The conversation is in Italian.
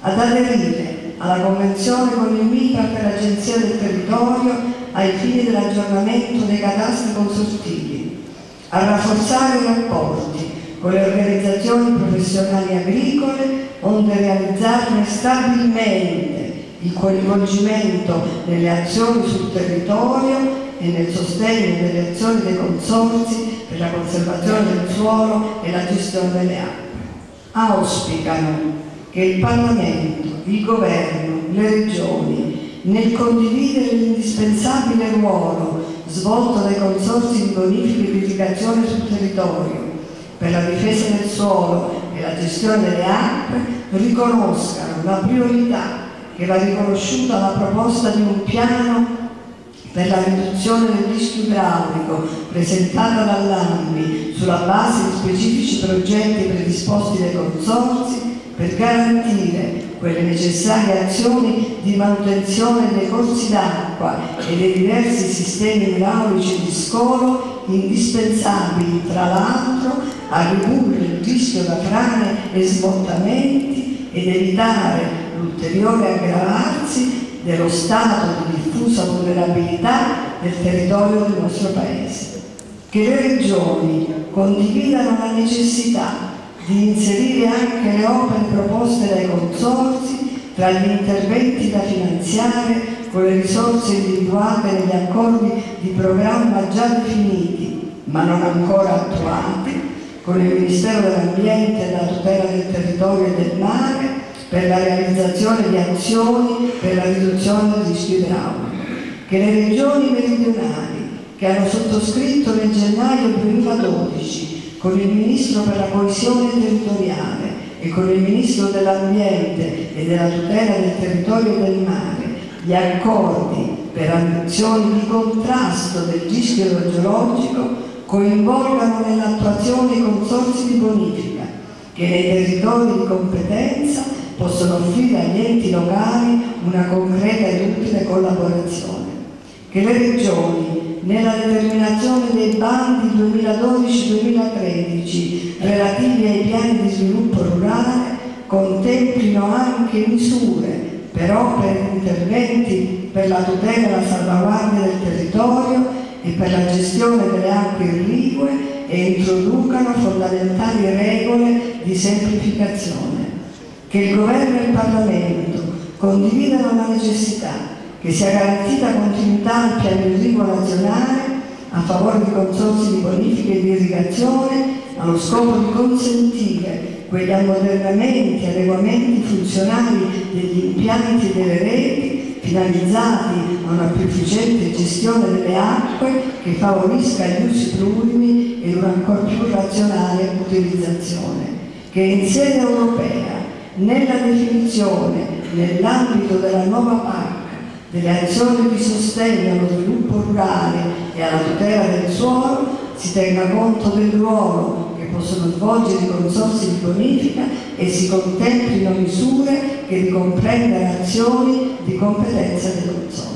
ad aderire alla Convenzione con il MIPART e l'Agenzia del Territorio ai fini dell'aggiornamento dei cadastri consortili, a rafforzare i rapporti con le organizzazioni professionali agricole, onde realizzarne stabilmente il coinvolgimento nelle azioni sul territorio e nel sostegno delle azioni dei consorzi per la conservazione del suolo e la gestione delle acque. Auspicano che il Parlamento, il Governo, le Regioni, nel condividere l'indispensabile ruolo svolto dai consorzi di bonifica e di irrigazione sul territorio per la difesa del suolo e la gestione delle acque, riconoscano la priorità che va riconosciuta alla proposta di un piano per la riduzione del rischio idraulico presentata dall'ANMI sulla base di specifici progetti predisposti dai consorzi per garantire quelle necessarie azioni di manutenzione dei corsi d'acqua e dei diversi sistemi idraulici di scolo indispensabili, tra l'altro, a ridurre il rischio da frane e smottamenti ed evitare l'ulteriore aggravarsi dello stato di diffusa vulnerabilità del territorio del nostro Paese. Che le Regioni condividano la necessità di inserire anche le opere proposte dai consorzi tra gli interventi da finanziare con le risorse individuate negli accordi di programma già definiti, ma non ancora attuati, con il Ministero dell'Ambiente e della tutela del territorio e del mare, per la realizzazione di azioni per la riduzione del rischio idraulico. Che le regioni meridionali, che hanno sottoscritto nel gennaio 2012 con il Ministro per la coesione territoriale e con il Ministro dell'Ambiente e della tutela del territorio e del mare gli accordi per azioni di contrasto del rischio idrogeologico, coinvolgano nell'attuazione i consorzi di bonifica che nei territori di competenza possono offrire agli enti locali una concreta ed utile collaborazione. Che le regioni, nella determinazione dei bandi 2012-2013 relativi ai piani di sviluppo rurale, contemplino anche misure per opere e interventi per la tutela e la salvaguardia del territorio e per la gestione delle acque irrigue e introducano fondamentali regole di semplificazione. Che il Governo e il Parlamento condividano la necessità che sia garantita continuità al piano irriguo nazionale a favore di consorzi di bonifica e di irrigazione allo scopo di consentire quegli ammodernamenti e adeguamenti funzionali degli impianti e delle reti finalizzati a una più efficiente gestione delle acque che favorisca gli usi plurimi e una ancora più razionale utilizzazione. Che in sede europea, nella definizione, nell'ambito della nuova PAC, delle azioni di sostegno allo sviluppo rurale e alla tutela del suolo, si tenga conto del ruolo che possono svolgere i consorzi di bonifica e si contemplino misure che ricomprendano azioni di competenza dei consorzi.